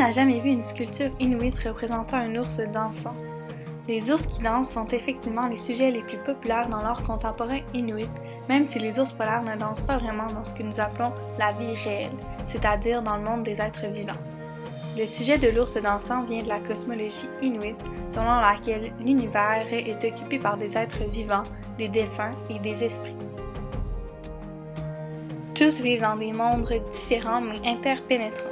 n'a jamais vu une sculpture inuit représentant un ours dansant? Les ours qui dansent sont effectivement les sujets les plus populaires dans l'art contemporain inuit, même si les ours polaires ne dansent pas vraiment dans ce que nous appelons la vie réelle, c'est-à-dire dans le monde des êtres vivants. Le sujet de l'ours dansant vient de la cosmologie inuit, selon laquelle l'univers est occupé par des êtres vivants, des défunts et des esprits. Tous vivent dans des mondes différents mais interpénétrants.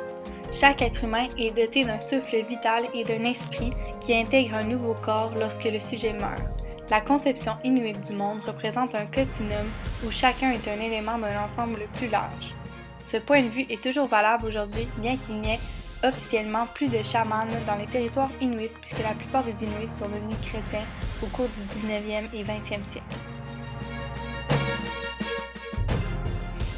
Chaque être humain est doté d'un souffle vital et d'un esprit qui intègre un nouveau corps lorsque le sujet meurt. La conception inuite du monde représente un continuum où chacun est un élément d'un ensemble plus large. Ce point de vue est toujours valable aujourd'hui, bien qu'il n'y ait officiellement plus de chamans dans les territoires inuits puisque la plupart des Inuits sont devenus chrétiens au cours du 19e et 20e siècle.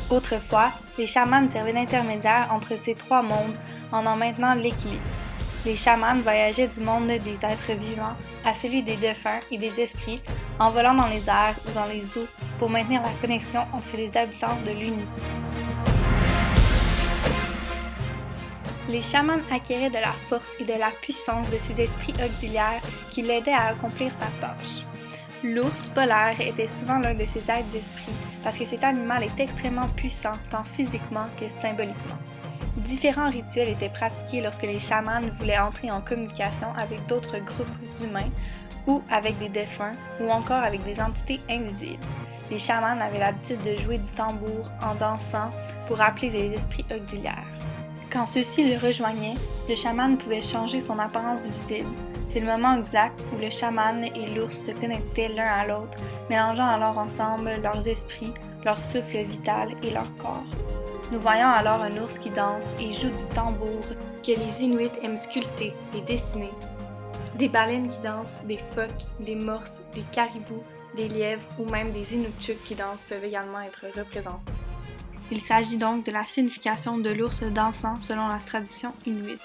Autrefois, les chamans servaient d'intermédiaires entre ces trois mondes en maintenant l'équilibre. Les chamans voyageaient du monde des êtres vivants à celui des défunts et des esprits en volant dans les airs ou dans les eaux pour maintenir la connexion entre les habitants de l'Uni. Les chamans acquéraient de la force et de la puissance de ces esprits auxiliaires qui l'aidaient à accomplir sa tâche. L'ours polaire était souvent l'un de ces aides-esprits parce que cet animal est extrêmement puissant tant physiquement que symboliquement. Différents rituels étaient pratiqués lorsque les chamans voulaient entrer en communication avec d'autres groupes humains ou avec des défunts ou encore avec des entités invisibles. Les chamans avaient l'habitude de jouer du tambour en dansant pour appeler les esprits auxiliaires. Quand ceux-ci le rejoignaient, le chaman pouvait changer son apparence visible. C'est le moment exact où le chaman et l'ours se connectaient l'un à l'autre, mélangeant alors ensemble leurs esprits, leur souffle vital et leur corps. Nous voyons alors un ours qui danse et joue du tambour que les Inuits aiment sculpter et dessiner. Des baleines qui dansent, des phoques, des morses, des caribous, des lièvres ou même des Inukjuks qui dansent peuvent également être représentés. Il s'agit donc de la signification de l'ours dansant selon la tradition inuite.